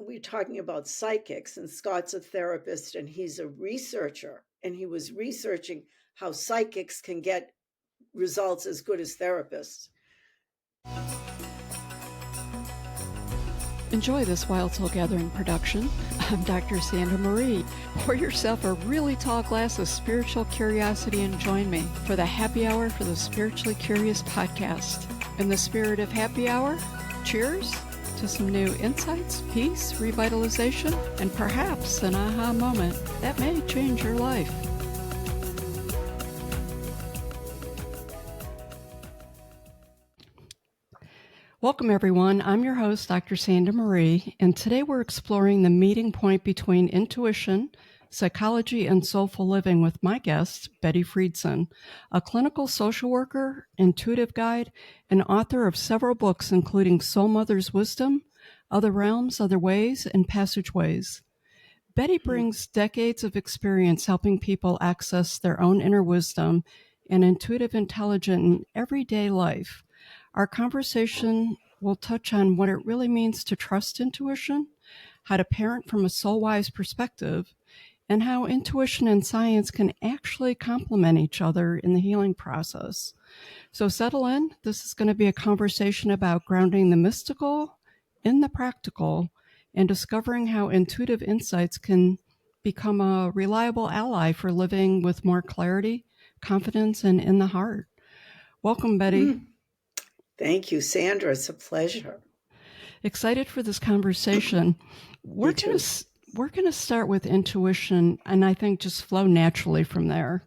we're talking about psychics, and Scott's a therapist and he's a researcher, and he was researching how psychics can get results as good as therapists. Enjoy this Wild Soul Gathering production. I'm Dr. Sandra Marie. Pour yourself a really tall glass of spiritual curiosity and join me for the Happy Hour for the Spiritually Curious podcast. In the spirit of happy hour, cheers to some new insights, peace, revitalization, and perhaps an aha moment that may change your life. Welcome, everyone. I'm your host, Dr. Sandra Marie, and today we're exploring the meeting point between intuition, psychology, and soulful living with my guest, Bette Freedson, a clinical social worker, intuitive guide, and author of several books, including Soul Mother's Wisdom, Other Realms, Other Ways, and Passageways. Bette brings decades of experience helping people access their own inner wisdom and intuitive intelligence in everyday life. Our conversation will touch on what it really means to trust intuition, how to parent from a soul-wise perspective, and how intuition and science can actually complement each other in the healing process. So settle in. This is going to be a conversation about grounding the mystical in the practical and discovering how intuitive insights can become a reliable ally for living with more clarity, confidence, and in the heart. Welcome, Bette. Thank you, Sandra. It's a pleasure. Excited for this conversation. We're going to start with intuition, and I think just flow naturally from there.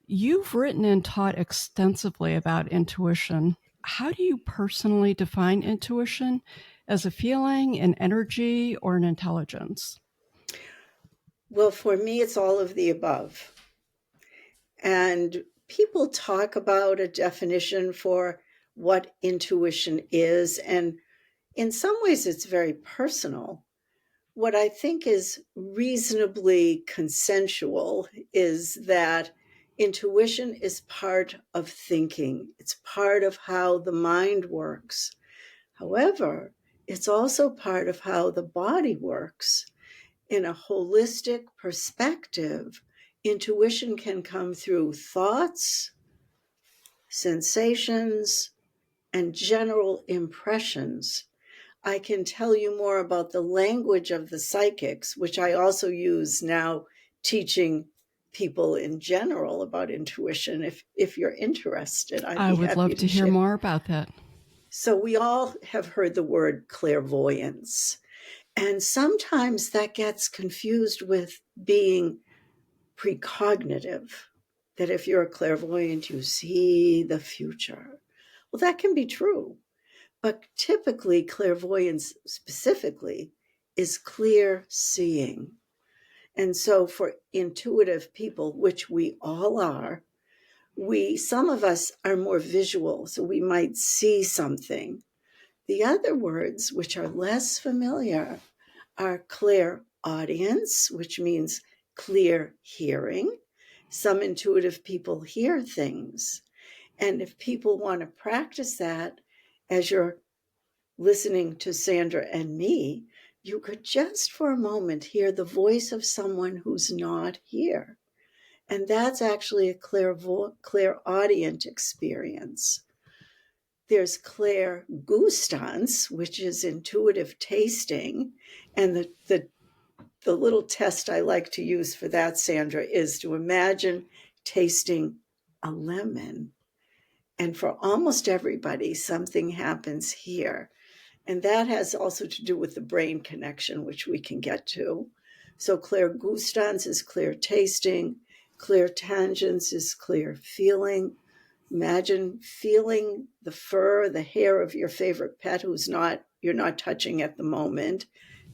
You've written and taught extensively about intuition. How do you personally define intuition? As a feeling, an energy, or an intelligence? Well, for me, it's all of the above. And people talk about a definition for what intuition is, and in some ways it's very personal. What I think is reasonably consensual is that intuition is part of thinking. It's part of how the mind works. However, it's also part of how the body works. In a holistic perspective, intuition can come through thoughts, sensations, and general impressions. I can tell you more about the language of the psychics, which I also use now teaching people in general about intuition. If you're interested, I would love to hear more about that. So we all have heard the word clairvoyance, and sometimes that gets confused with being precognitive, that if you're a clairvoyant, you see the future. Well, that can be true, but typically clairvoyance specifically is clear seeing. And so for intuitive people, which we all are, some of us are more visual, so we might see something. The other words, which are less familiar, are clairaudience, which means clear hearing. Some intuitive people hear things. And if people want to practice that, as you're listening to Sandra and me, you could just for a moment hear the voice of someone who's not here. And that's actually a clairaudient experience. There's clairgustance, which is intuitive tasting. And the little test I like to use for that, Sandra, is to imagine tasting a lemon. And for almost everybody, something happens here. And that has also to do with the brain connection, which we can get to. So clairgustance is clear tasting. Clairtangence is clear feeling. Imagine feeling the fur, the hair of your favorite pet you're not touching at the moment.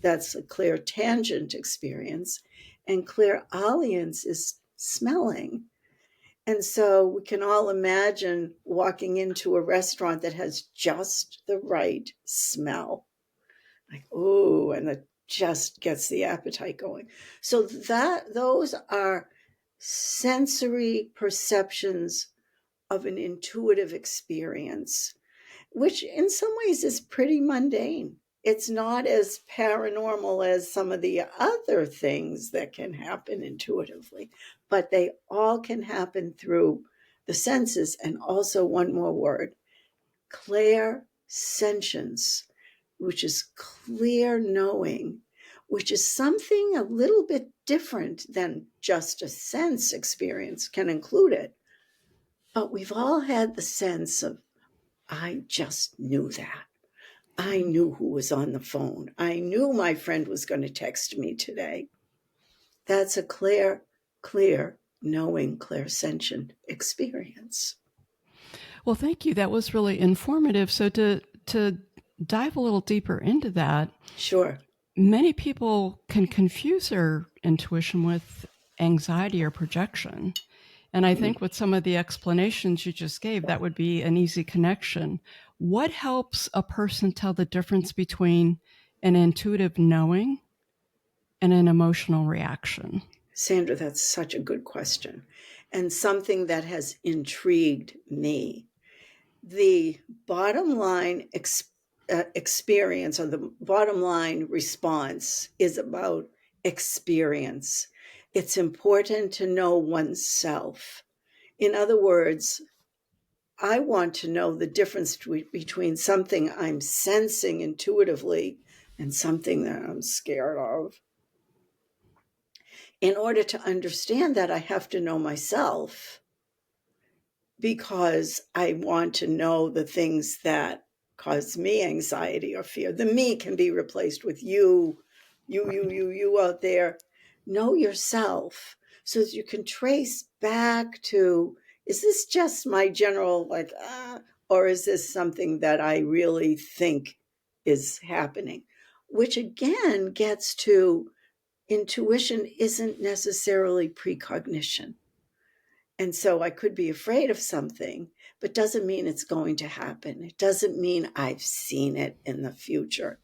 That's a clairtangent experience. And clairaudience is smelling. And so we can all imagine walking into a restaurant that has just the right smell. Like, ooh, and it just gets the appetite going. So those are sensory perceptions of an intuitive experience, which in some ways is pretty mundane. It's not as paranormal as some of the other things that can happen intuitively, but they all can happen through the senses. And also, one more word, clairsentience, which is clear knowing, which is something a little bit different than just a sense experience, can include it. But we've all had the sense of, I just knew that. I knew who was on the phone. I knew my friend was going to text me today. That's a clear knowing, clairsentient experience. Well, thank you. That was really informative. So to dive a little deeper into that, Sure. many people can confuse their intuition with anxiety or projection. And I think with some of the explanations you just gave, that would be an easy connection. What helps a person tell the difference between an intuitive knowing and an emotional reaction? Sandra, that's such a good question, and something that has intrigued me. The bottom line experience, or the bottom line response, is about experience. It's important to know oneself. In other words, I want to know the difference between something I'm sensing intuitively and something that I'm scared of. In order to understand that, I have to know myself, because I want to know the things that cause me anxiety or fear. The me can be replaced with you out there. Know yourself so that you can trace back to, is this just my general, or is this something that I really think is happening? Which again gets to, intuition isn't necessarily precognition. And so I could be afraid of something, but doesn't mean it's going to happen. It doesn't mean I've seen it in the future.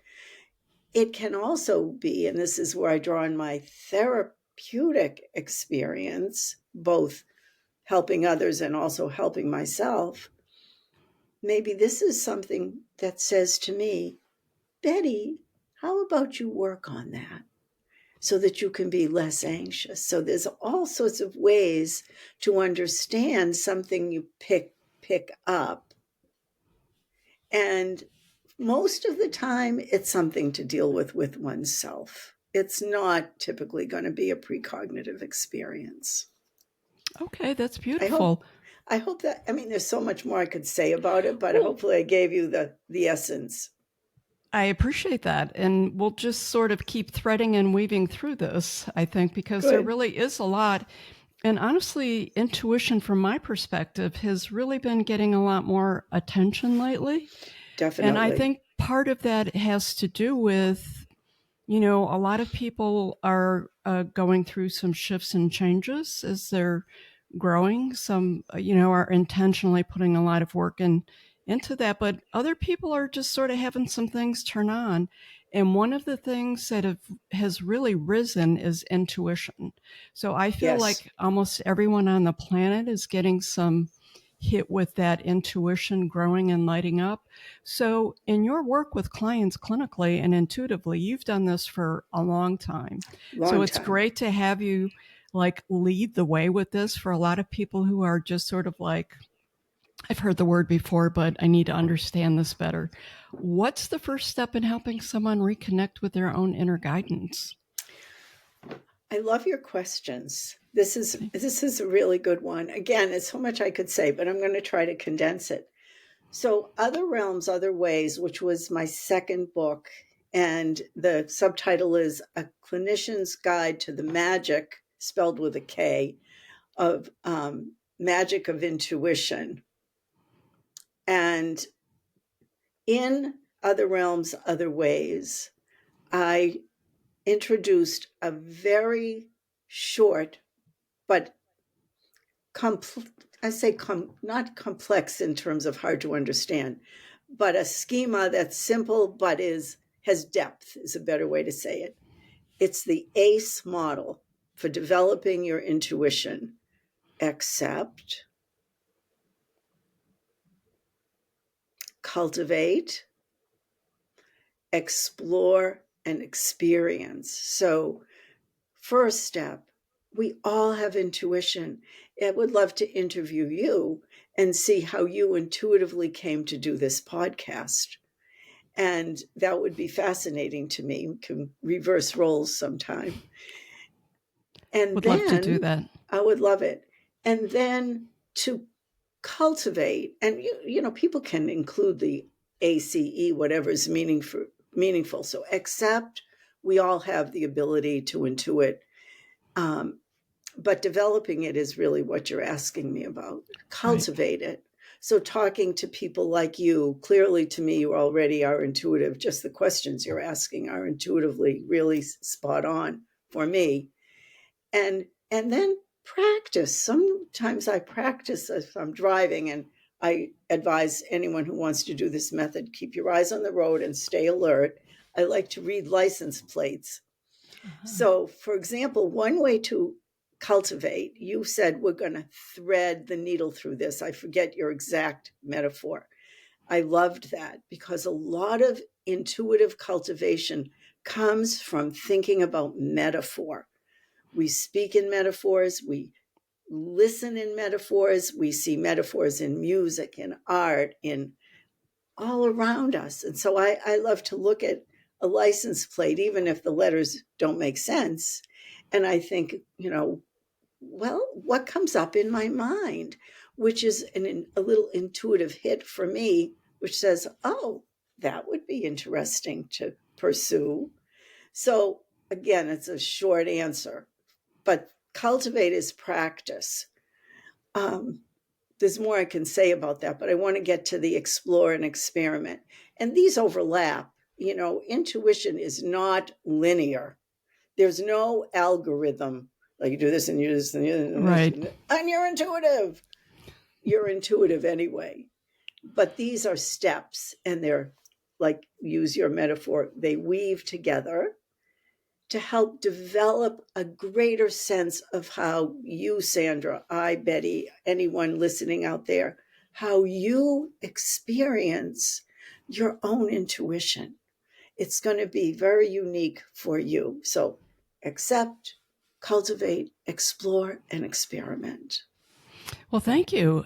It can also be, and this is where I draw on my therapeutic experience, both helping others and also helping myself. Maybe this is something that says to me, Betty, how about you work on that, so that you can be less anxious? So there's all sorts of ways to understand something you pick up. And most of the time, it's something to deal with oneself. It's not typically going to be a precognitive experience. Okay, that's I beautiful. hope that, I mean, there's so much more I could say about it, but hopefully I gave you the essence. I appreciate that. And we'll just sort of keep threading and weaving through this, I think, because there Good. really is a lot. And honestly, intuition from my perspective has really been getting a lot more attention lately. Definitely. And I think part of that has to do with, a lot of people are going through some shifts and changes as they're growing. Some, are intentionally putting a lot of work into that, but other people are just sort of having some things turn on. And one of the things that has really risen is intuition. So I feel Yes. like almost everyone on the planet is getting some hit with that intuition growing and lighting up. So in your work with clients clinically and intuitively, you've done this for a long time. So it's great to have you lead the way with this for a lot of people who are just sort of like, I've heard the word before, but I need to understand this better. What's the first step in helping someone reconnect with their own inner guidance? I love your questions. This is a really good one. Again, it's so much I could say, but I'm going to try to condense it. So, Other Realms, Other Ways, which was my second book, and the subtitle is A Clinician's Guide to the Magic, spelled with a K, of magic of intuition. And in Other Realms, Other Ways, I introduced a very short but not complex in terms of hard to understand, but a schema that's simple but has depth, is a better way to say it. It's the ACE model for developing your intuition: accept, cultivate, explore, and experience. So, first step, we all have intuition. I would love to interview you and see how you intuitively came to do this podcast. And that would be fascinating to me. We can reverse roles sometime. And Would love to do then that. I would love it. And then to cultivate, and people can include the ACE, whatever is meaningful. So accept, we all have the ability to intuit, but developing it is really what you're asking me about. Cultivate it. So talking to people like you, clearly to me, you already are intuitive. Just the questions you're asking are intuitively really spot on for me. And then practice. Sometimes I practice if I'm driving, and I advise anyone who wants to do this method, keep your eyes on the road and stay alert. I like to read license plates. So, for example, one way to cultivate, you said we're going to thread the needle through this. I forget your exact metaphor. I loved that because a lot of intuitive cultivation comes from thinking about metaphor. We speak in metaphors, we listen in metaphors, we see metaphors in music, in art, in all around us. And so I love to look at a license plate, even if the letters don't make sense. And I think, well, what comes up in my mind, which is a little intuitive hit for me, which says, oh, that would be interesting to pursue. So again, it's a short answer, but cultivate is practice. There's more I can say about that, but I want to get to the explore and experiment. And these overlap. Intuition is not linear. There's no algorithm. Like you do this and you do this and you do this. Right. And you're intuitive. You're intuitive anyway. But these are steps, and they're, like, use your metaphor, they weave together to help develop a greater sense of how you, Sandra, I, Betty, anyone listening out there, how you experience your own intuition. It's going to be very unique for you. So accept, cultivate, explore, and experiment. Well, thank you.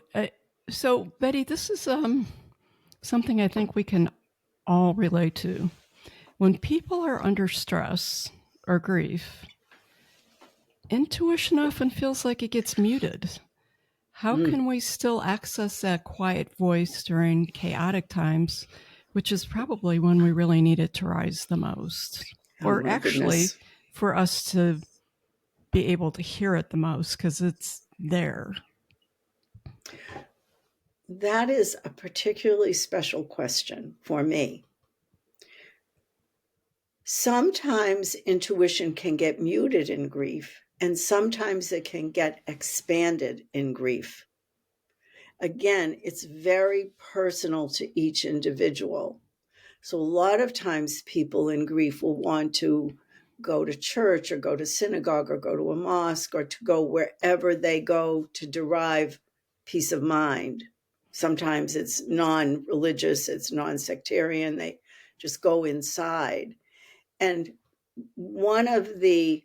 So, Betty, this is something I think we can all relate to. When people are under stress or grief, intuition often feels like it gets muted. How can we still access that quiet voice during chaotic times, which is probably when we really need it to rise the most? Or actually, goodness. for us to be able to hear it the most, because it's there. That is a particularly special question for me. Sometimes intuition can get muted in grief, and sometimes it can get expanded in grief. Again, it's very personal to each individual. So a lot of times people in grief will want to go to church or go to synagogue or go to a mosque or to go wherever they go to derive peace of mind. Sometimes it's non-religious, it's non-sectarian. They just go inside. And one of the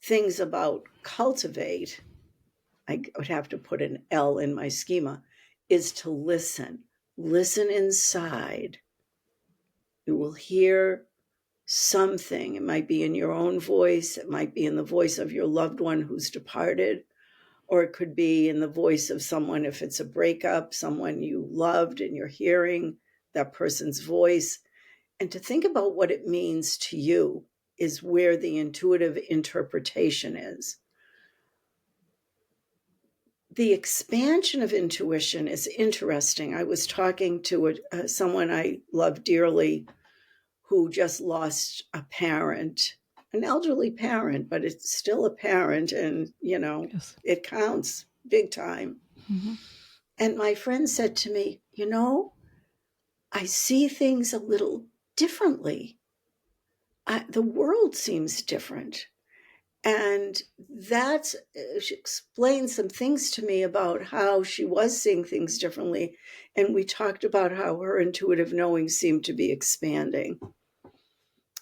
things about cultivate, I would have to put an L in my schema, is to listen. Listen inside. You will hear something. It might be in your own voice. It might be in the voice of your loved one who's departed, or it could be in the voice of someone, if it's a breakup, someone you loved and you're hearing that person's voice. And to think about what it means to you is where the intuitive interpretation is. The expansion of intuition is interesting. I was talking to someone I love dearly who just lost a parent, an elderly parent, but it's still a parent, and, Yes. it counts big time. Mm-hmm. And my friend said to me, I see things a little differently. The world seems different. And she explained some things to me about how she was seeing things differently. And we talked about how her intuitive knowing seemed to be expanding.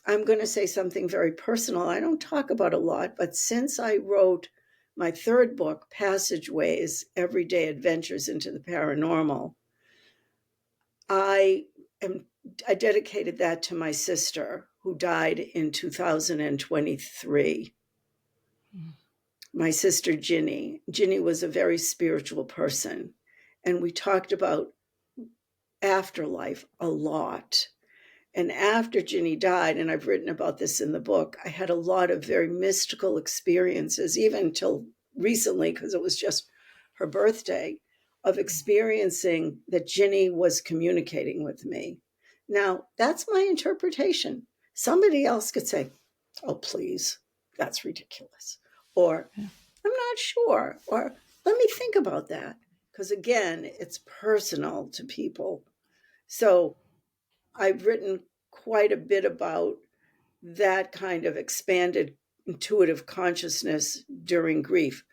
I'm going to say something very personal. I don't talk about a lot, but since I wrote my third book, Passageways, Everyday Adventures into the Paranormal, I dedicated that to my sister who died in 2023. My sister, Ginny. Ginny was a very spiritual person, and we talked about afterlife a lot. And after Ginny died, and I've written about this in the book, I had a lot of very mystical experiences, even until recently, because it was just her birthday, of experiencing that Ginny was communicating with me. Now, that's my interpretation. Somebody else could say, oh, please, that's ridiculous. Or, I'm not sure. Or, let me think about that. Because again, it's personal to people. So I've written quite a bit about that kind of expanded intuitive consciousness during grief.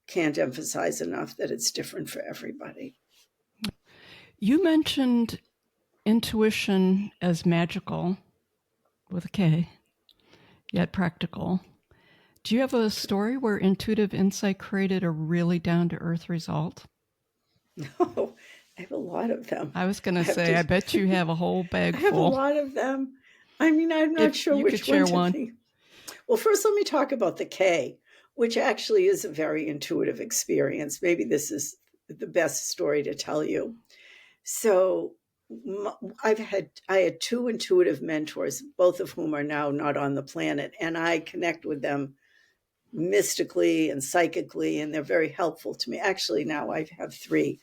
Can't emphasize enough that it's different for everybody. You mentioned intuition as magical, with a K, yet practical. Do you have a story where intuitive insight created a really down-to-earth result? No, I have a lot of them. I was going to say, I bet you have a whole bag I have full. a lot of them. I mean, I'm not If sure you which could share one to one. think. Well, first, let me talk about the K, which actually is a very intuitive experience. Maybe this is the best story to tell you. So I had two intuitive mentors, both of whom are now not on the planet, and I connect with them mystically and psychically, and they're very helpful to me. Actually, now I have three.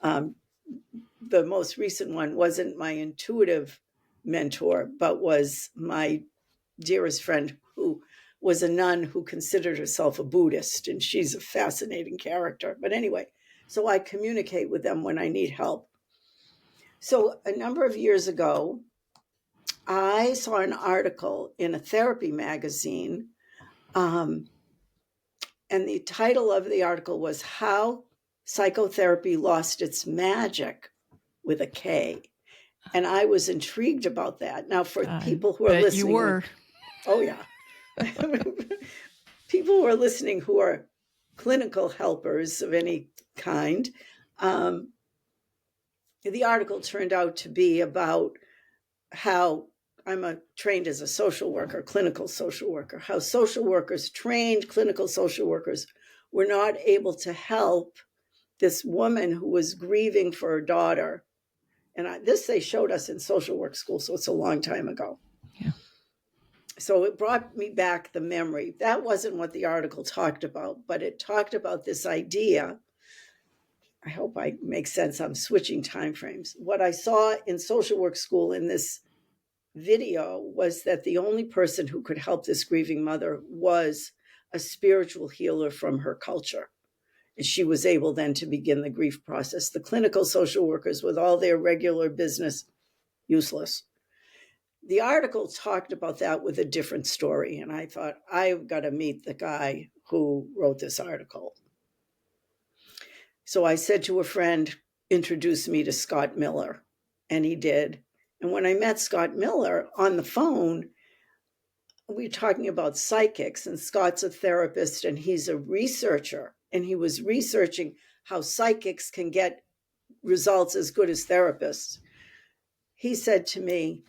The most recent one wasn't my intuitive mentor, but was my dearest friend who was a nun who considered herself a Buddhist, and she's a fascinating character. But anyway, so I communicate with them when I need help. So a number of years ago, I saw an article in a therapy magazine, and the title of the article was How Psychotherapy Lost Its Magic, with a K. And I was intrigued about that. Now, for people who are listening. You were. Oh, yeah. People who are listening who are clinical helpers of any kind, the article turned out to be about how I'm trained as a social worker, clinical social worker, how social workers, trained clinical social workers, were not able to help this woman who was grieving for her daughter. And this they showed us in social work school, so it's a long time ago. Yeah. So it brought me back the memory. That wasn't what the article talked about, but it talked about this idea. I hope I make sense. I'm switching time frames. What I saw in social work school in this video was that the only person who could help this grieving mother was a spiritual healer from her culture. And she was able then to begin the grief process. The clinical social workers, with all their regular business, useless. The article talked about that with a different story. And I thought, I've got to meet the guy who wrote this article. So I said to a friend, introduce me to Scott Miller. And he did. And when I met Scott Miller on the phone, we were talking about psychics, and Scott's a therapist and he's a researcher. And he was researching how psychics can get results as good as therapists. He said to me,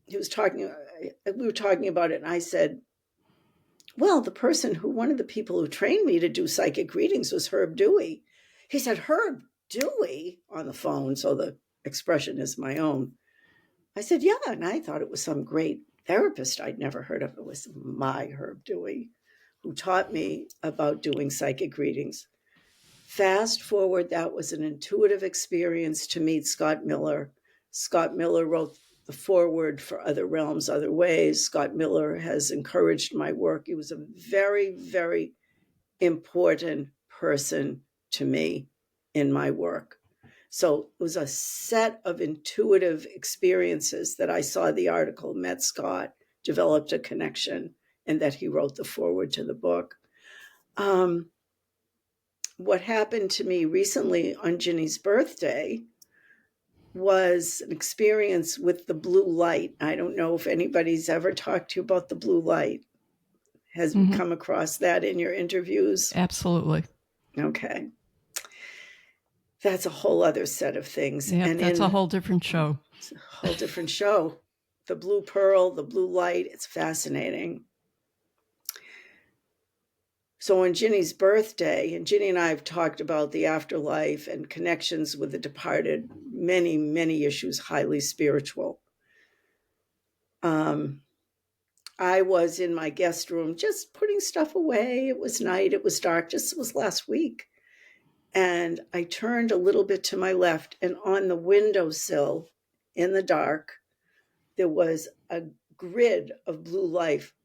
we were talking about it, and I said, well, one of the people who trained me to do psychic readings was Herb Dewey. He said, Herb Dewey, on the phone, so the expression is my own. I said, yeah, and I thought it was some great therapist I'd never heard of. It was my Herb Dewey who taught me about doing psychic readings. Fast forward, that was an intuitive experience to meet Scott Miller. Scott Miller wrote the foreword for Other Realms, Other Ways. Scott Miller has encouraged my work. He was a very, very important person to me in my work. So it was a set of intuitive experiences that I saw the article, met Scott, developed a connection, and that he wrote the foreword to the book. What happened to me recently on Ginny's birthday, was an experience with the blue light. I don't know if anybody's ever talked to you about the blue light. Has come across that in your interviews? Absolutely. Okay. That's a whole other set of things. Yep, and that's a whole different show. It's a whole different show. The blue pearl, the blue light, it's fascinating. So on Ginny's birthday, and Ginny and I have talked about the afterlife and connections with the departed, many, many issues, highly spiritual. I was in my guest room just putting stuff away. It was night, it was dark, just it was last week. And I turned a little bit to my left, and on the windowsill in the dark, there was a grid of blue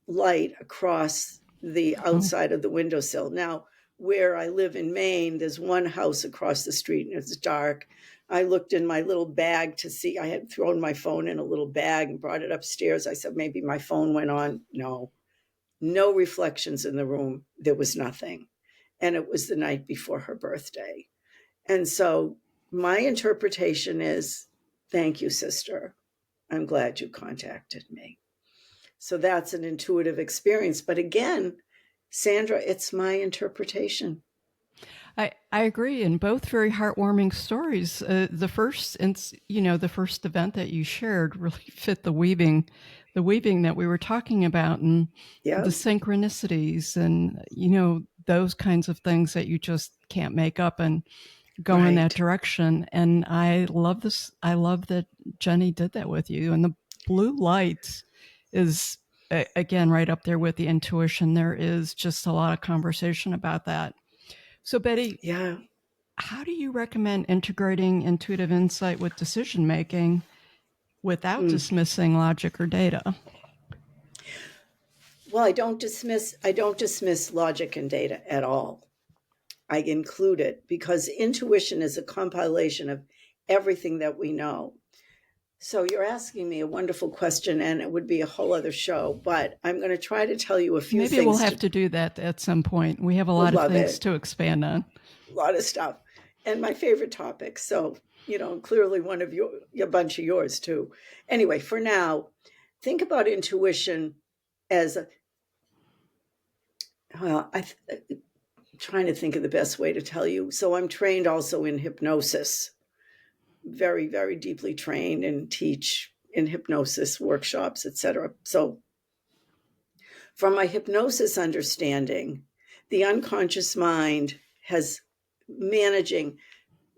light across the outside of the windowsill. Now, where I live in Maine, there's one house across the street and it's dark. I looked in my little bag to see, I had thrown my phone in a little bag and brought it upstairs. I said, maybe my phone went on. No reflections in the room. There was nothing. And it was the night before her birthday. And so my interpretation is, thank you, sister. I'm glad you contacted me. So that's an intuitive experience. But again, Sandra, it's my interpretation. I agree, and both very heartwarming stories. The first event that you shared really fit the weaving that we were talking about, and the synchronicities, and those kinds of things that you just can't make up and go in that direction. And I love this. I love that Jenny did that with you. And the blue light is, again, right up there with the intuition. There is just a lot of conversation about that. So, Betty, how do you recommend integrating intuitive insight with decision making without dismissing logic or data? Well, I don't dismiss logic and data at all. I include it because intuition is a compilation of everything that we know. So you're asking me a wonderful question, and it would be a whole other show, but I'm going to try to tell you a few things. Maybe we'll have to do that at some point. We have a lot of things to expand on. A lot of stuff. And my favorite topics. So, clearly one of a bunch of yours too. Anyway, for now, think about intuition as I'm trying to think of the best way to tell you. So I'm trained also in hypnosis, very, very deeply trained, and teach in hypnosis workshops, etc. So from my hypnosis understanding, the unconscious mind has managing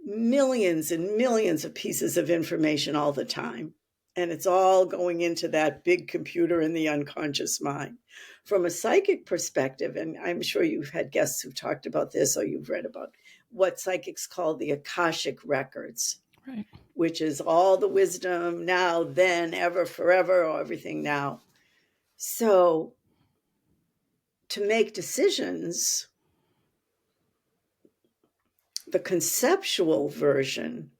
millions and millions of pieces of information all the time. And it's all going into that big computer in the unconscious mind. From a psychic perspective, and I'm sure you've had guests who've talked about this, or you've read about what psychics call the Akashic records, which is all the wisdom now, then, ever, forever, or everything now. So to make decisions, the conceptual version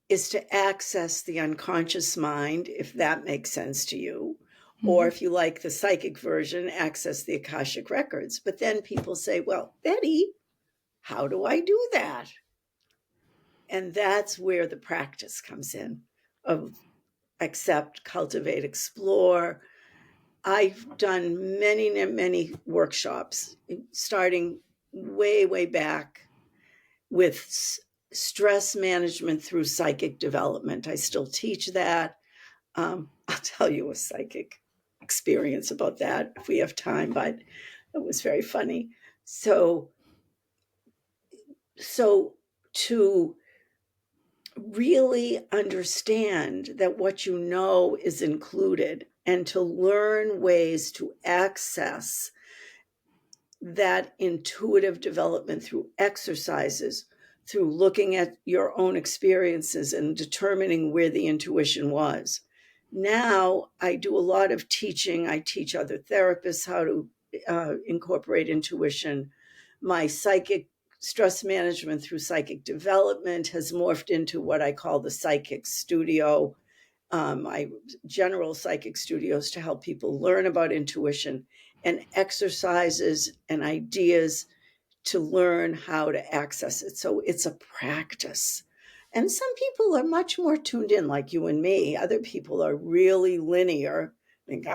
is to access the unconscious mind, if that makes sense to you. Or if you like the psychic version, access the Akashic records. But then people say, well, Betty, how do I do that? And that's where the practice comes in of accept, cultivate, explore. I've done many, many workshops, starting way, way back with stress management through psychic development. I still teach that. I'll tell you a psychic experience about that if we have time, but it was very funny. So to really understand that what you know is included, and to learn ways to access that intuitive development through exercises, through looking at your own experiences and determining where the intuition was. Now I do a lot of teaching. I teach other therapists how to incorporate intuition. My psychic stress management through psychic development has morphed into what I call the psychic studio. My general psychic studios to help people learn about intuition, and exercises and ideas to learn how to access it. So it's a practice. And some people are much more tuned in, like you and me. Other people are really linear. Think,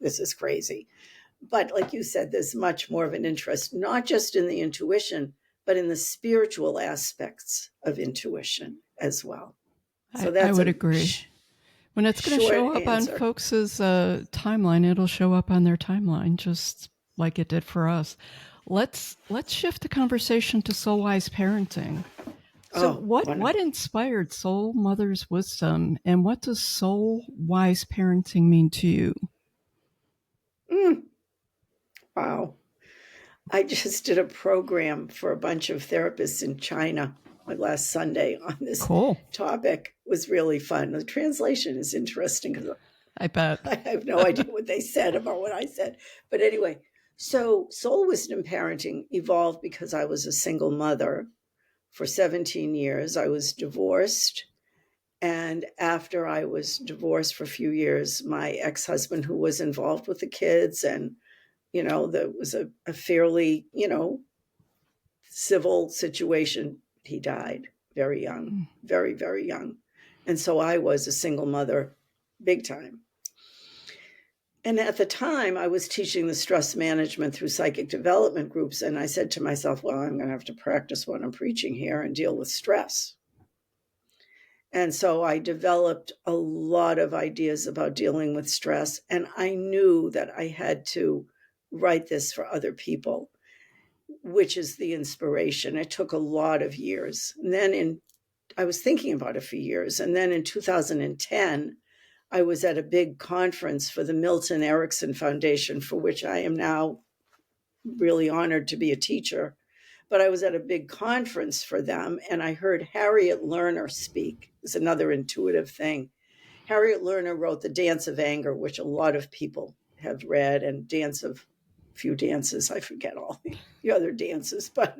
this is crazy. But like you said, there's much more of an interest, not just in the intuition, but in the spiritual aspects of intuition as well. So I that's would a agree. When it's going to short show up on answer. folks' timeline, it'll show up on their timeline, just like it did for us. Let's shift the conversation to soul-wise parenting. So what inspired Soul Mother's wisdom, and what does soul-wise parenting mean to you? Wow. I just did a program for a bunch of therapists in China last Sunday on this topic. It was really fun. The translation is interesting because I bet. I have no idea what they said about what I said. But anyway, so soul wisdom parenting evolved because I was a single mother for 17 years. I was divorced. And after I was divorced for a few years, my ex-husband, who was involved with the kids, and there was a fairly, civil situation. He died very young, very, very young. And so I was a single mother, big time. And at the time, I was teaching the stress management through psychic development groups. And I said to myself, well, I'm going to have to practice what I'm preaching here and deal with stress. And so I developed a lot of ideas about dealing with stress. And I knew that I had to write this for other people, which is the inspiration. It took a lot of years. And then I was thinking about it for years. And then in 2010, I was at a big conference for the Milton Erickson Foundation, for which I am now really honored to be a teacher. But I was at a big conference for them, and I heard Harriet Lerner speak. It's another intuitive thing. Harriet Lerner wrote The Dance of Anger, which a lot of people have read, and Dance of Few Dances. I forget all the other dances, but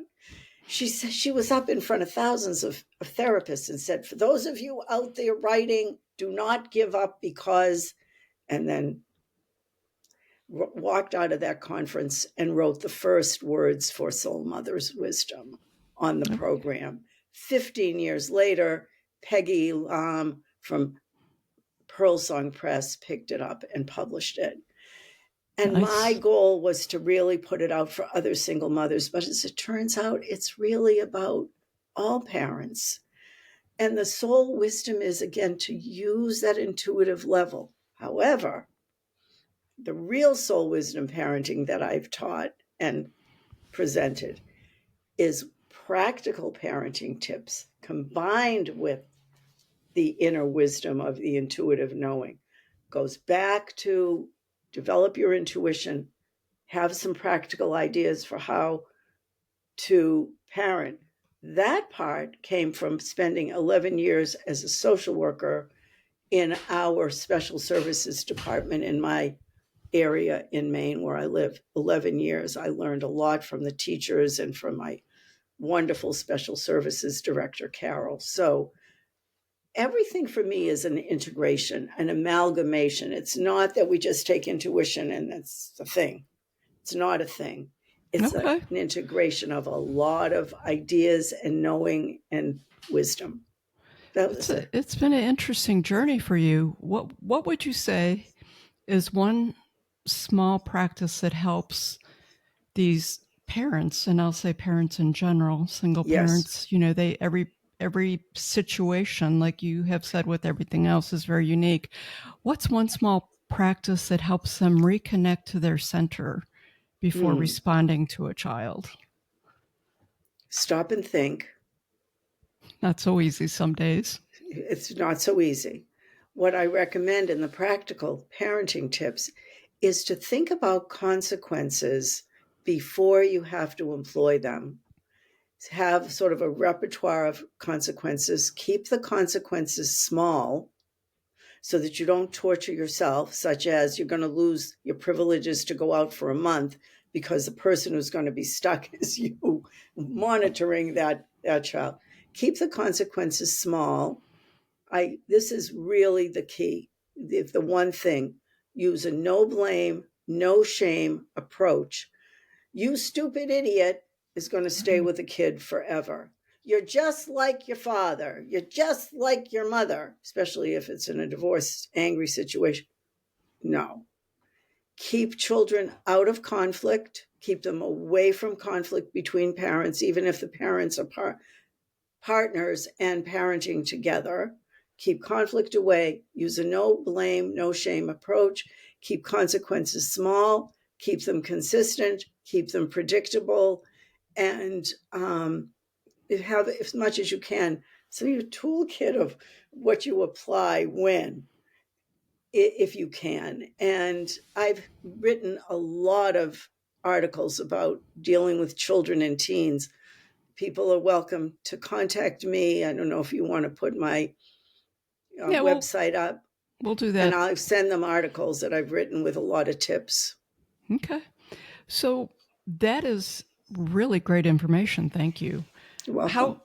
she said she was up in front of thousands of therapists and said, for those of you out there writing, do not give up because, and then walked out of that conference and wrote the first words for Soul Mother's Wisdom on the program. 15 years later, Peggy Lam from Pearl Song Press picked it up and published it. And my goal was to really put it out for other single mothers. But as it turns out, it's really about all parents. And the soul wisdom is, again, to use that intuitive level. However, the real soul wisdom parenting that I've taught and presented is practical parenting tips combined with the inner wisdom of the intuitive knowing. Goes back to develop your intuition, have some practical ideas for how to parent. That part came from spending 11 years as a social worker in our special services department in my area in Maine where I live. 11 years. I learned a lot from the teachers and from my wonderful special services director, Carol. So everything for me is an integration, an amalgamation. It's not that we just take intuition and that's the thing. It's not a thing. It's an integration of a lot of ideas and knowing and wisdom. It's been an interesting journey for you. What would you say is one small practice that helps these parents, and I'll say parents in general, single parents, they every situation, like you have said with everything else, is very unique. What's one small practice that helps them reconnect to their center before responding to a child? Stop and think. Not so easy some days. It's not so easy. What I recommend in the practical parenting tips is to think about consequences before you have to employ them. Have sort of a repertoire of consequences. Keep the consequences small so that you don't torture yourself, such as you're going to lose your privileges to go out for a month because the person who's going to be stuck is you monitoring that child. Keep the consequences small. This is really the key. The one thing, use a no blame, no shame approach. You stupid idiot is going to stay with the kid forever. you're just like your father, you're just like your mother, especially if it's in a divorce, angry situation. No. Keep children out of conflict, keep them away from conflict between parents, even if the parents are partners and parenting together. Keep conflict away, use a no blame, no shame approach, keep consequences small, keep them consistent, keep them predictable, and have as much as you can. So your toolkit of what you apply when, if you can. And I've written a lot of articles about dealing with children and teens. People are welcome to contact me. I don't know if you want to put my website up. We'll do that. And I'll send them articles that I've written with a lot of tips. Okay. So that is really great information. Thank you. You're welcome.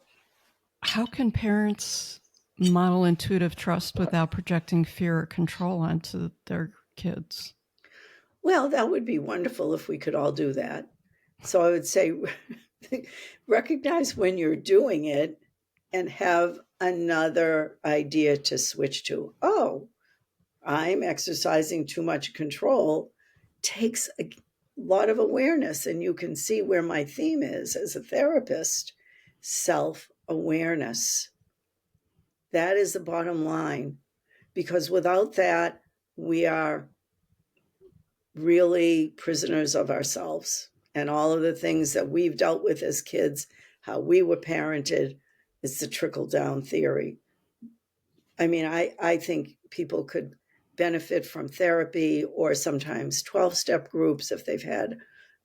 How can parents model intuitive trust without projecting fear or control onto their kids? Well, that would be wonderful if we could all do that. So I would say recognize when you're doing it and have another idea to switch to. Oh, I'm exercising too much control. Takes a lot of awareness, and you can see where my theme is as a therapist. Self-awareness. That is the bottom line, because without that, we are really prisoners of ourselves and all of the things that we've dealt with as kids, how we were parented. It's the trickle-down theory. I mean, I think people could benefit from therapy or sometimes 12-step groups if they've had,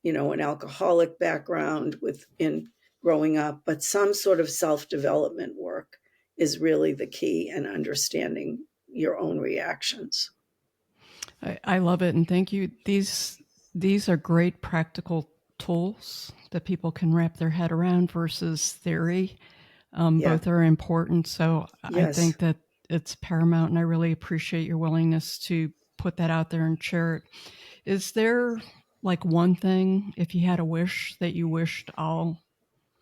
an alcoholic background in growing up, but some sort of self-development work is really the key in understanding your own reactions. I love it, and thank you. These are great practical tools that people can wrap their head around versus theory. Both are important, so yes. I think that it's paramount, and I really appreciate your willingness to put that out there and share it. Is there like one thing, if you had a wish, that you wished all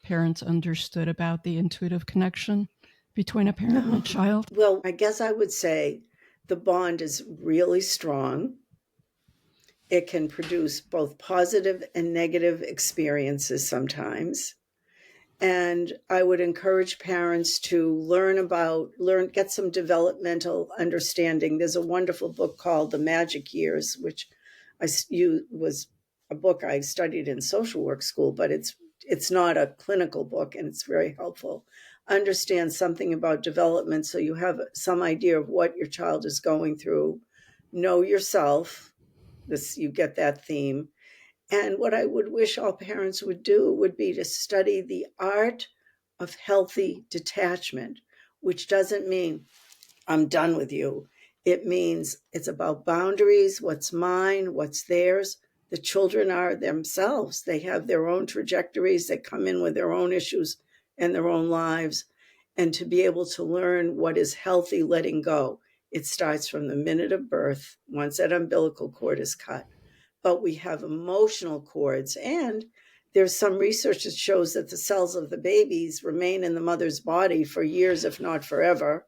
parents understood about the intuitive connection between a parent and a child? Well, I guess I would say the bond is really strong. It can produce both positive and negative experiences sometimes. And I would encourage parents to get some developmental understanding. There's a wonderful book called The Magic Years, which was a book I studied in social work school, but it's not a clinical book, and it's very helpful. Understand something about development so you have some idea of what your child is going through. Know yourself. You get that theme. And what I would wish all parents would do would be to study the art of healthy detachment, which doesn't mean I'm done with you. It means it's about boundaries, what's mine, what's theirs. The children are themselves. They have their own trajectories. They come in with their own issues and their own lives. And to be able to learn what is healthy letting go, it starts from the minute of birth, once that umbilical cord is cut. But we have emotional cords, and there's some research that shows that the cells of the babies remain in the mother's body for years, if not forever.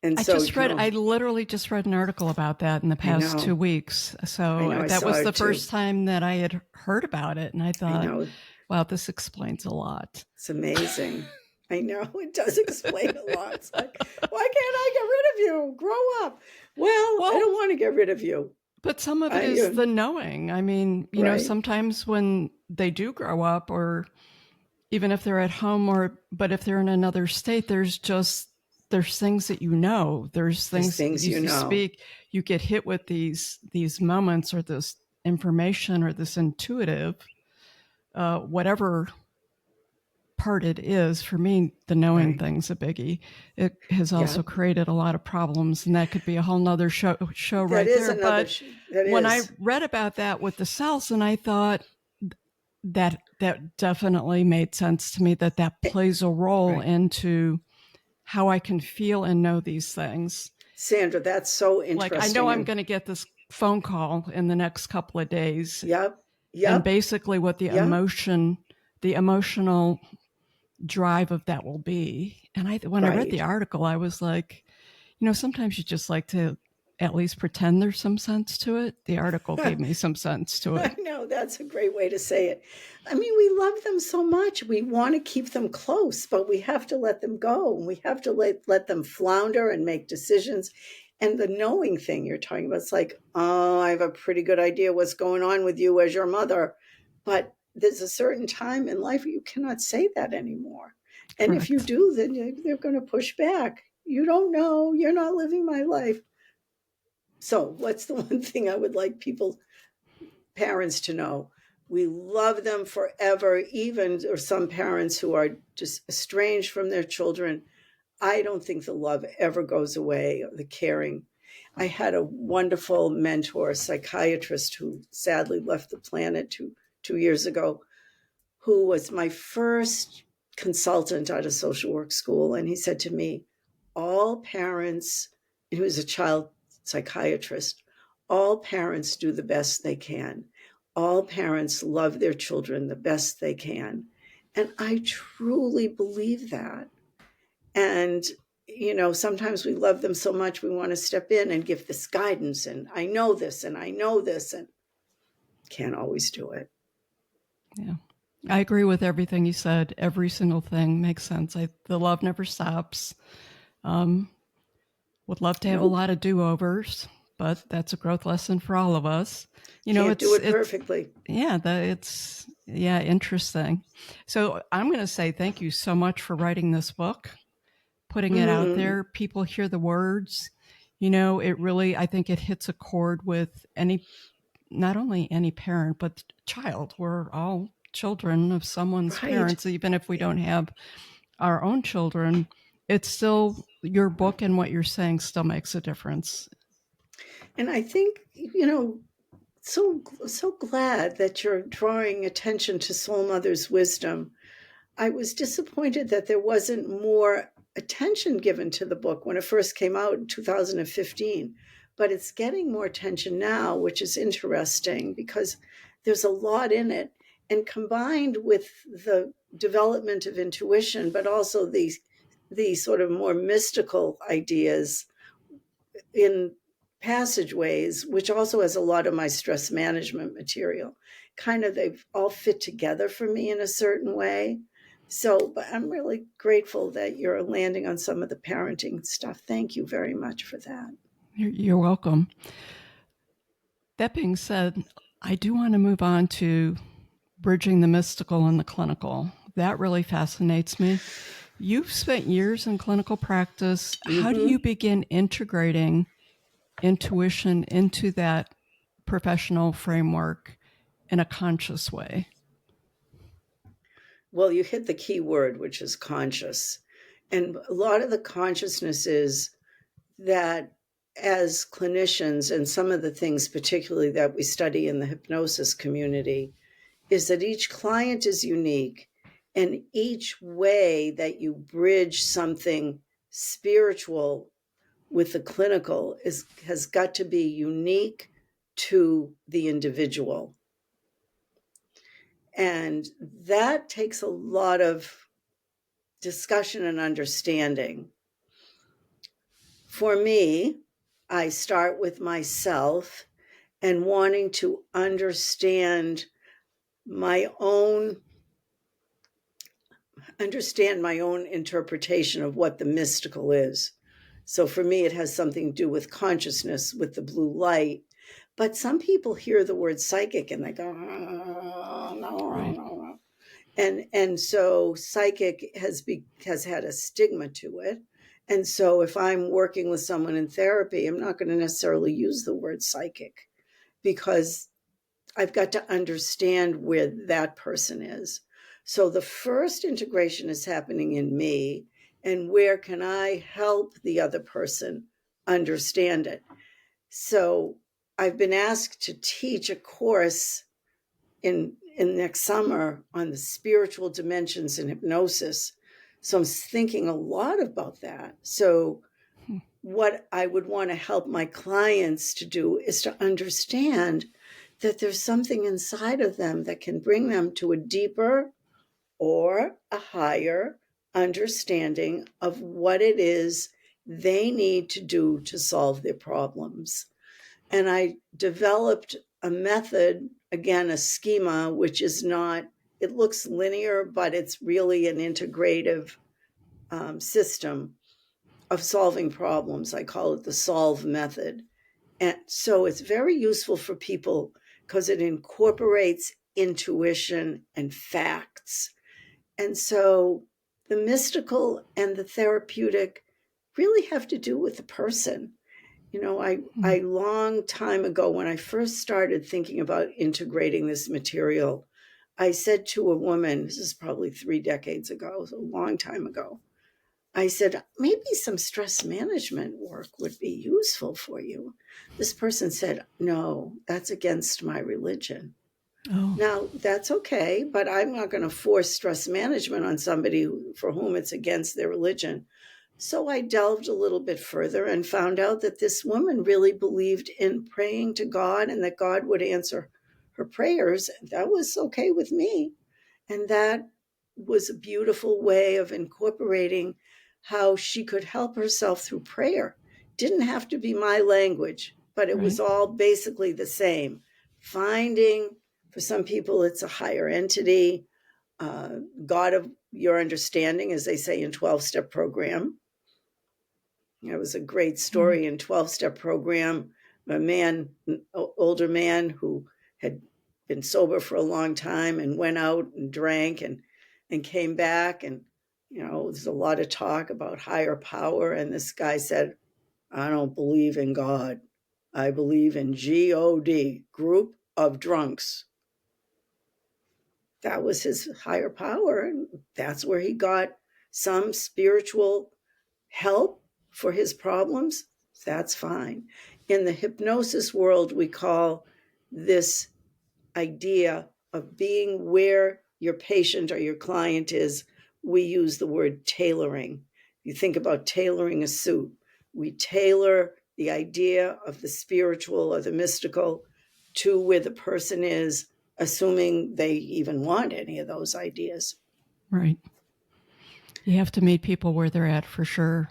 And I literally just read an article about that in the past 2 weeks. So that was the first time that I had heard about it. And I thought, wow, this explains a lot. It's amazing. I know, it does explain a lot. It's like, why can't I get rid of you? Grow up. Well, I don't want to get rid of you. But some of it is the knowing. I mean, you know, sometimes when they do grow up, or even if they're at home, but if they're in another state, there's things that there's things you speak, you get hit with these moments or this information or this intuitive, whatever part it is. For me, the knowing thing's a biggie. It has also created a lot of problems, and that could be a whole nother show right there. But when I read about that with the cells, and I thought that definitely made sense to me, that plays a role into how I can feel and know these things. Sandra, that's so interesting. Like, I know I'm going to get this phone call in the next couple of days. Yep. And basically what the emotional drive of that will be. And when I read the article, I was like, sometimes you just like to at least pretend there's some sense to it. The article gave me some sense to it. I know, that's a great way to say it. I mean, we love them so much. We want to keep them close, but we have to let them go. And we have to let them flounder and make decisions. And the knowing thing you're talking about, it's like, oh, I have a pretty good idea what's going on with you as your mother. But there's a certain time in life where you cannot say that anymore. And Correct. if you do, then they're going to push back. You don't know. You're not living my life. So what's the one thing I would like parents to know? We love them forever, even or some parents who are just estranged from their children. I don't think the love ever goes away, or the caring. I had a wonderful mentor, psychiatrist, who sadly left the planet two years ago, who was my first consultant out of social work school. And he said to me, all parents, he was a child psychiatrist, all parents do the best they can. All parents love their children the best they can. And I truly believe that. And, sometimes we love them so much, we want to step in and give this guidance. And I know this, and I know this, and can't always do it. Yeah. I agree with everything you said. Every single thing makes sense. The love never stops. Would love to have a lot of do-overs, but that's a growth lesson for all of us. Can't do it perfectly. It's interesting. So I'm going to say thank you so much for writing this book, putting it out there. People hear the words. It really, I think it hits a chord with not only any parent, but child. We're all children of someone's parents, even if we don't have our own children. It's still, your book and what you're saying still makes a difference. And I think, so glad that you're drawing attention to Soul Mother's wisdom. I was disappointed that there wasn't more attention given to the book when it first came out in 2015, but it's getting more attention now, which is interesting because there's a lot in it. And combined with the development of intuition, but also the sort of more mystical ideas in Passageways, which also has a lot of my stress management material, they've all fit together for me in a certain way. So, but I'm really grateful that you're landing on some of the parenting stuff. Thank you very much for that. You're welcome. That being said, I do want to move on to bridging the mystical and the clinical. That really fascinates me. You've spent years in clinical practice. How do you begin integrating intuition into that professional framework in a conscious way? Well, you hit the key word, which is conscious. And a lot of the consciousness is that as clinicians, and some of the things particularly that we study in the hypnosis community, is that each client is unique, and each way that you bridge something spiritual with the clinical has got to be unique to the individual. And that takes a lot of discussion and understanding. For me, I start with myself and wanting to understand my own interpretation of what the mystical is. So for me, it has something to do with consciousness, with the blue light. But some people hear the word psychic and they go, oh, no, Right. no. And so psychic has had a stigma to it. And so if I'm working with someone in therapy, I'm not going to necessarily use the word psychic, because I've got to understand where that person is. So the first integration is happening in me, and where can I help the other person understand it? So I've been asked to teach a course in next summer on the spiritual dimensions in hypnosis. So I'm thinking a lot about that. So what I would want to help my clients to do is to understand that there's something inside of them that can bring them to a deeper or a higher understanding of what it is they need to do to solve their problems. And I developed a method, again, a schema, which is not, it looks linear, but it's really an integrative system of solving problems. I call it the solve method. And so it's very useful for people because it incorporates intuition and facts. And so the mystical and the therapeutic really have to do with the person. You know, I long time ago, when I first started thinking about integrating this material, I said to a woman, this is probably 3 decades ago, a long time ago, I said, maybe some stress management work would be useful for you. This person said, no, that's against my religion. Oh, Now, that's okay, but I'm not going to force stress management on somebody for whom it's against their religion. So I delved a little bit further and found out that this woman really believed in praying to God and that God would answer her prayers. That was okay with me. And that was a beautiful way of incorporating how she could help herself through prayer. Didn't have to be my language, but it was right. all basically the same. Finding, for some people, it's a higher entity, God of your understanding, as they say in 12-step program. It was a great story in 12-step program. A man, an older man who had been sober for a long time and went out and drank and came back. And, you know, there's a lot of talk about higher power. And this guy said, I don't believe in God. I believe in God, group of drunks. That was his higher power. And that's where he got some spiritual help for his problems. That's fine. In the hypnosis world, we call this idea of being where your patient or your client is, we use the word tailoring. You think about tailoring a suit. We tailor the idea of the spiritual or the mystical to where the person is, assuming they even want any of those ideas. Right. You have to meet people where they're at for sure.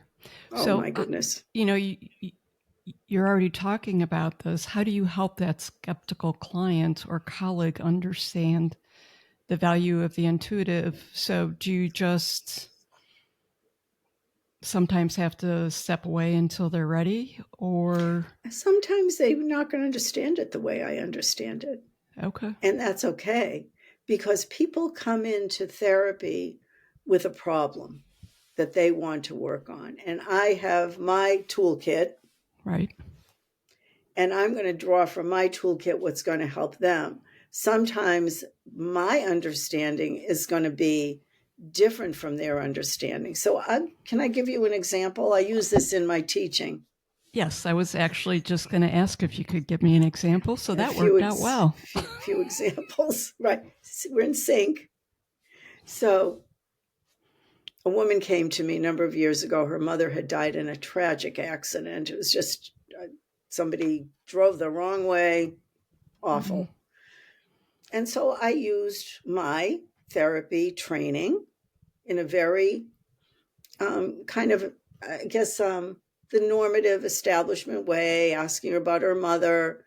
Oh, So, my goodness. you know, you're already talking about this. How do you help that skeptical client or colleague understand the value of the intuitive? So do you just sometimes have to step away until they're ready, or? Sometimes they're not going to understand it the way I understand it. Okay. And that's okay, because people come into therapy with a problem that they want to work on. And I have my toolkit, Right. and I'm going to draw from my toolkit what's going to help them. Sometimes my understanding is going to be different from their understanding. So can I give you an example? I use this in my teaching. Yes, I was actually just going to ask if you could give me an example. So that few worked out well. few examples, right? We're in sync. So a woman came to me a number of years ago. Her mother had died in a tragic accident. It was just somebody drove the wrong way, awful. And so I used my therapy training in a very kind of, I guess, the normative establishment way, asking her about her mother,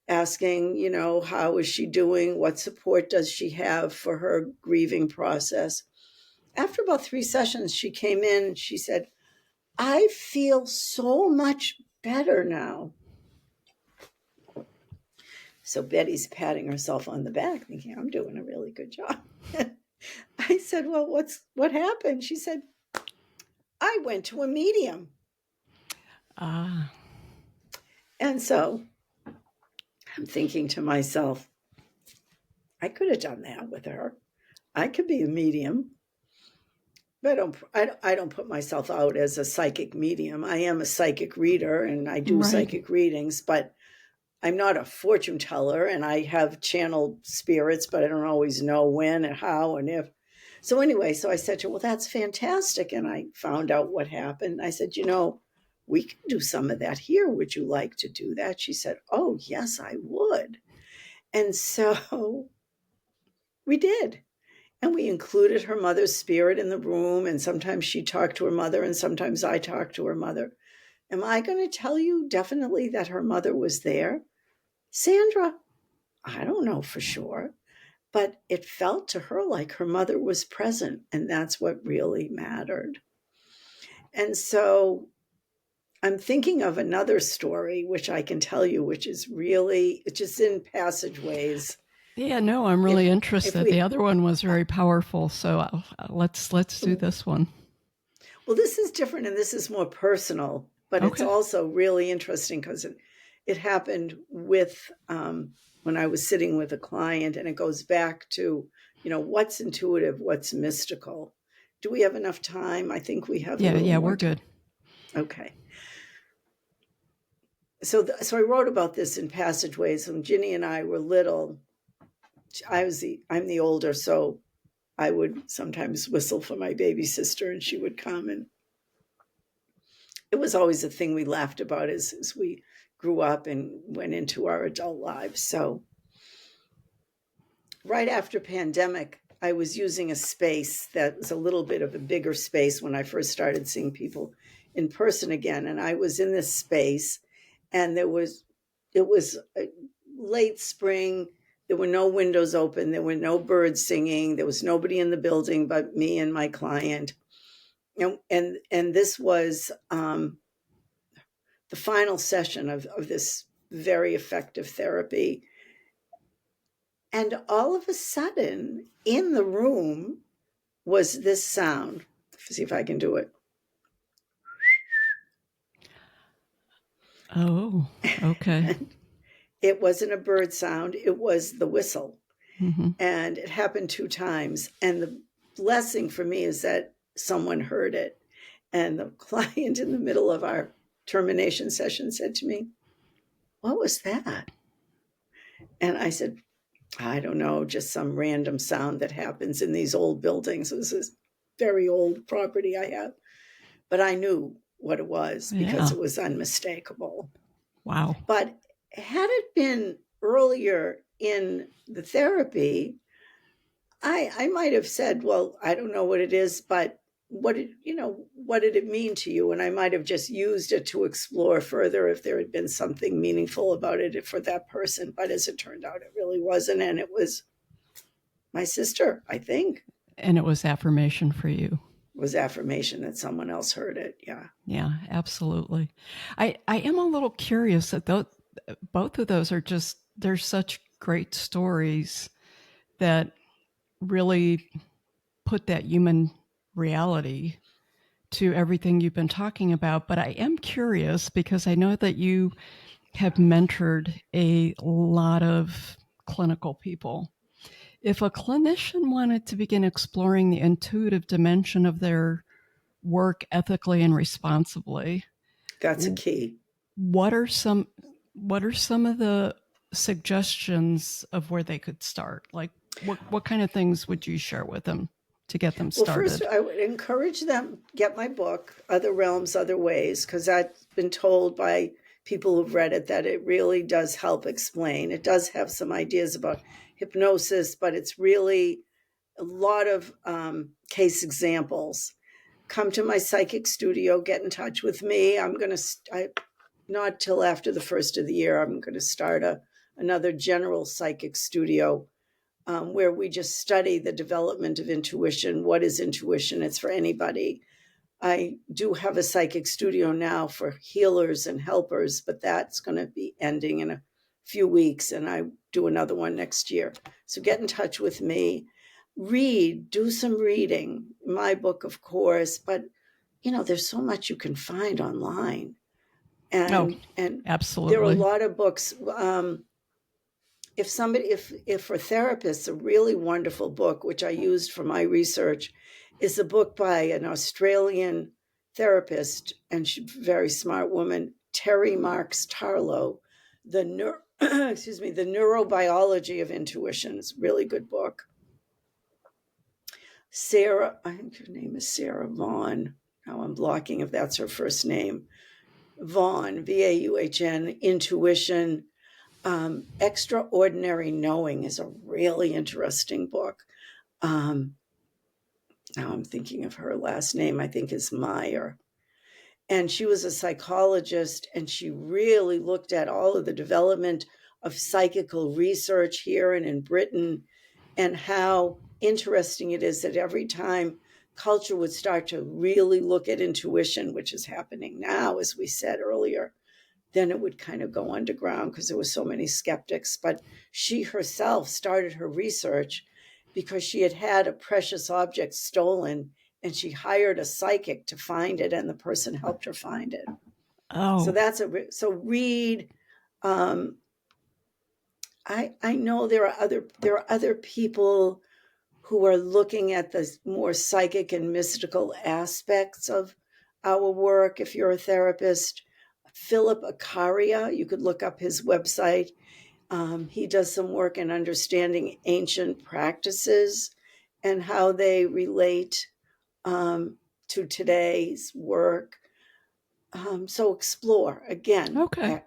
asking, you know, how is she doing? What support does she have for her grieving process? After about 3 sessions, she came in and she said, I feel so much better now. So Betty's patting herself on the back, thinking, I'm doing a really good job. I said, well, what happened? She said, I went to a medium. And so I'm thinking to myself, I could have done that with her. I could be a medium. But I don't put myself out as a psychic medium. I am a psychic reader and I do Right. psychic readings, but I'm not a fortune teller, and I have channeled spirits, but I don't always know when and how and if. So anyway, so I said to her, well, that's fantastic. And I found out what happened. I said, you know, we can do some of that here. Would you like to do that? She said, oh, yes, I would. And so we did. And we included her mother's spirit in the room. And sometimes she talked to her mother, and sometimes I talked to her mother. Am I going to tell you definitely that her mother was there? Sandra, I don't know for sure. But it felt to her like her mother was present. And that's what really mattered. And so I'm thinking of another story, which I can tell you, which is in Passageways. Yeah, no, I'm really interested. The other one was very powerful, so let's do this one. Well, this is different and this is more personal, but It's also really interesting because it happened with when I was sitting with a client, and it goes back to, what's intuitive, what's mystical. Do we have enough time? I think we have. Yeah, we're good. Okay. So I wrote about this in Passageways when Ginny and I were little. I'm the older, so I would sometimes whistle for my baby sister, and she would come, and it was always a thing we laughed about as we grew up and went into our adult lives. So right after pandemic, I was using a space that was a little bit of a bigger space when I first started seeing people in person again. And I was in this space, and it was late spring. There were no windows open. There were no birds singing. There was nobody in the building but me and my client. And this was the final session of this very effective therapy. And all of a sudden, in the room was this sound. Let's see if I can do it. Oh, okay. It wasn't a bird sound. It was the whistle. Mm-hmm. And it happened 2 times. And the blessing for me is that someone heard it. And the client in the middle of our termination session said to me, "What was that?" And I said, "I don't know, just some random sound that happens in these old buildings." This is very old property I have. But I knew what it was because it was unmistakable. Wow. But had it been earlier in the therapy, I might have said, "Well, I don't know what it is, but what did it mean to you?" And I might have just used it to explore further if there had been something meaningful about it for that person. But as it turned out, it really wasn't. And it was my sister, I think. And it was affirmation for you. It was affirmation that someone else heard it. Yeah. Yeah, absolutely. I am a little curious that both of those are they're such great stories that really put that human reality to everything you've been talking about. But I am curious because I know that you have mentored a lot of clinical people. If a clinician wanted to begin exploring the intuitive dimension of their work ethically and responsibly, that's a key. What are some of the suggestions of where they could start? Like what kind of things would you share with them to get them started? Well, first, I would encourage them get my book, Other Realms, Other Ways, because I've been told by people who've read it that it really does help explain. It does have some ideas about hypnosis, but it's really a lot of case examples. Come to my psychic studio, get in touch with me. Not till after the first of the year, I'm going to start another general psychic studio where we just study the development of intuition. What is intuition? It's for anybody. I do have a psychic studio now for healers and helpers, but that's going to be ending in a few weeks, and I do another one next year. So get in touch with me. Do some reading. My book, of course, but there's so much you can find online. And absolutely. There are a lot of books. If for therapists, a really wonderful book, which I used for my research, is a book by an Australian therapist, and she's a very smart woman, Terry Marks Tarlow, the Neurobiology of Intuition. It's a really good book. Sarah, I think her name is Sarah Vaughan. Now I'm blocking if that's her first name. Vaughan, Vauhn, Intuition. Extraordinary Knowing is a really interesting book. Now I'm thinking of her last name, I think is Meyer. And she was a psychologist, and she really looked at all of the development of psychical research here and in Britain, and how interesting it is that every time culture would start to really look at intuition, which is happening now, as we said earlier, then it would kind of go underground because there were so many skeptics. But she herself started her research because she had had a precious object stolen, and she hired a psychic to find it, and the person helped her find it. Oh, So read. I know there are other people who are looking at the more psychic and mystical aspects of our work. If you're a therapist, Philip Acaria, you could look up his website. He does some work in understanding ancient practices and how they relate to today's work. So explore again. okay.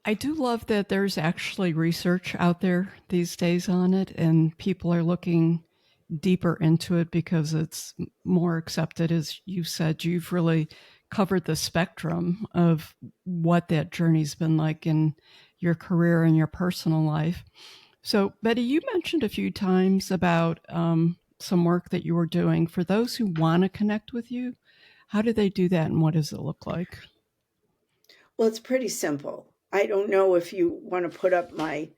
I do love that there's actually research out there these days on it, and people are looking deeper into it because it's more accepted. As you said, you've really covered the spectrum of what that journey's been like in your career and your personal life. So, Betty, you mentioned a few times about some work that you were doing. For those who want to connect with you, how do they do that, and what does it look like? Well, it's pretty simple. I don't know if you want to put up I'm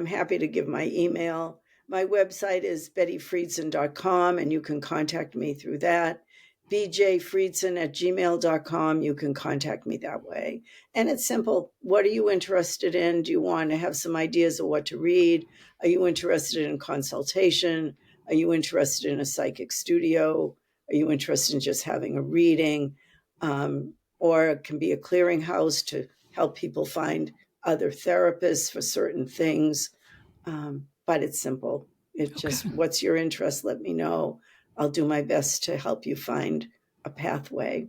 happy to give my email. My website is bettefreedson.com, and you can contact me through that. bjfreedson@gmail.com, you can contact me that way. And it's simple. What are you interested in? Do you want to have some ideas of what to read? Are you interested in consultation? Are you interested in a psychic studio? Are you interested in just having a reading? Or it can be a clearinghouse to help people find other therapists for certain things. But it's simple. It's Okay. just, what's your interest? Let me know. I'll do my best to help you find a pathway.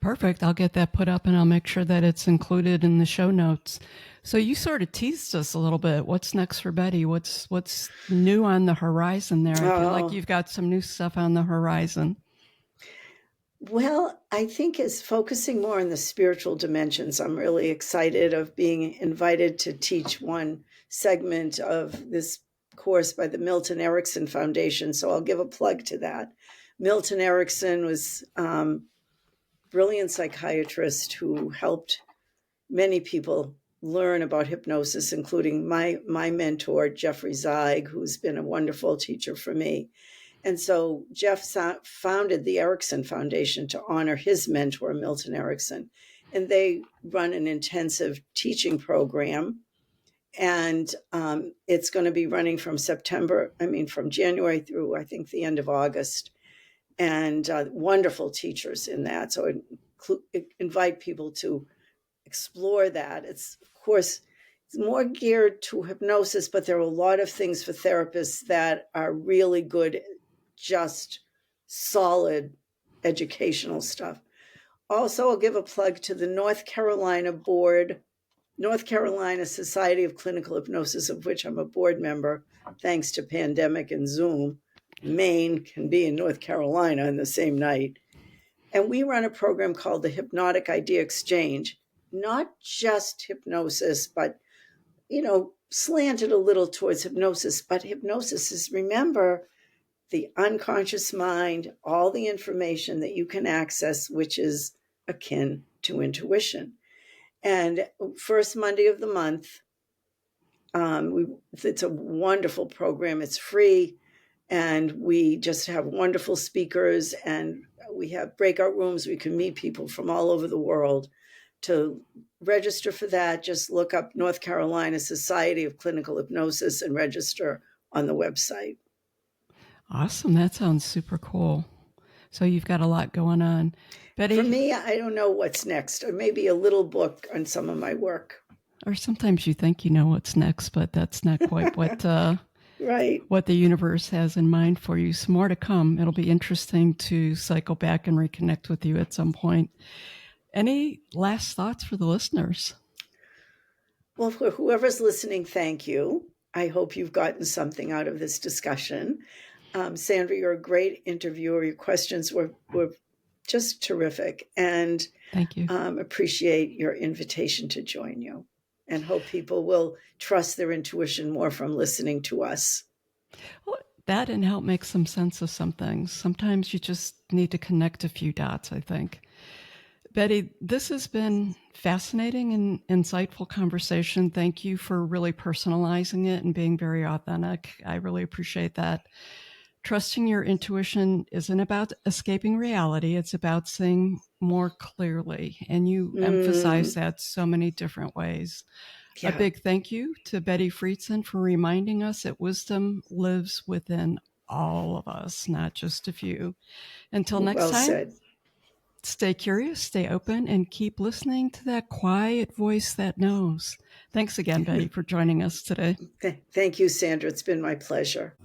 Perfect. I'll get that put up, and I'll make sure that it's included in the show notes. So you sort of teased us a little bit. What's next for Betty? What's new on the horizon there? I feel like you've got some new stuff on the horizon. Well, I think is focusing more on the spiritual dimensions. I'm really excited of being invited to teach one segment of this course by the Milton Erickson Foundation. So I'll give a plug to that. Milton Erickson was brilliant psychiatrist who helped many people learn about hypnosis, including my mentor, Jeffrey Zeig, who's been a wonderful teacher for me. And so Jeff founded the Erickson Foundation to honor his mentor, Milton Erickson. And they run an intensive teaching program. And it's going to be running from January through, I think, the end of August. And wonderful teachers in that. So I invite people to explore that. It's, of course, it's more geared to hypnosis, but there are a lot of things for therapists that are really good, just solid educational stuff. Also, I'll give a plug to the North Carolina Society of Clinical Hypnosis, of which I'm a board member, thanks to pandemic and Zoom. Maine can be in North Carolina in the same night. And we run a program called the Hypnotic Idea Exchange, not just hypnosis, but, slanted a little towards hypnosis. But hypnosis is, remember, the unconscious mind, all the information that you can access, which is akin to intuition. And first Monday of the month, it's a wonderful program. It's free. And we just have wonderful speakers, and we have breakout rooms. We can meet people from all over the world. To register for that, just look up North Carolina Society of Clinical Hypnosis and register on the website. Awesome. That sounds super cool. So you've got a lot going on. Betty? For me, I don't know what's next, or maybe a little book on some of my work. Or sometimes you think you know what's next, but that's not quite what right. What the universe has in mind for you. Some more to come. It'll be interesting to cycle back and reconnect with you at some point. Any last thoughts for the listeners? Well, for whoever's listening, thank you. I hope you've gotten something out of this discussion. Sandra, you're a great interviewer. Your questions were just terrific, and Thank you. Appreciate your invitation to join you, and hope people will trust their intuition more from listening to us. Well, that and help make some sense of some things. Sometimes you just need to connect a few dots, I think. Bette, this has been fascinating and insightful conversation. Thank you for really personalizing it and being very authentic. I really appreciate that. Trusting your intuition isn't about escaping reality. It's about seeing more clearly. And you emphasize that so many different ways. Yeah. A big thank you to Bette Freedson for reminding us that wisdom lives within all of us, not just a few. Until next time, said. Stay curious, stay open, and keep listening to that quiet voice that knows. Thanks again, Bette, for joining us today. Thank you, Sandra. It's been my pleasure.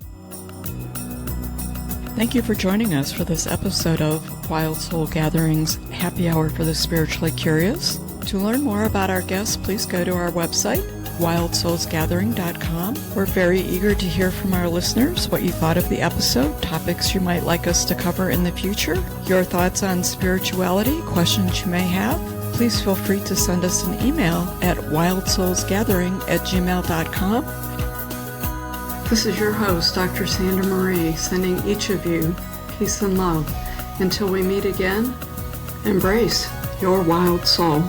Thank you for joining us for this episode of Wild Soul Gatherings Happy Hour for the Spiritually Curious. To learn more about our guests, please go to our website, wildsoulsgathering.com. We're very eager to hear from our listeners what you thought of the episode, topics you might like us to cover in the future, your thoughts on spirituality, questions you may have. Please feel free to send us an email at wildsoulsgathering@gmail.com. This is your host, Dr. Sandra Marie, sending each of you peace and love. Until we meet again, embrace your wild soul.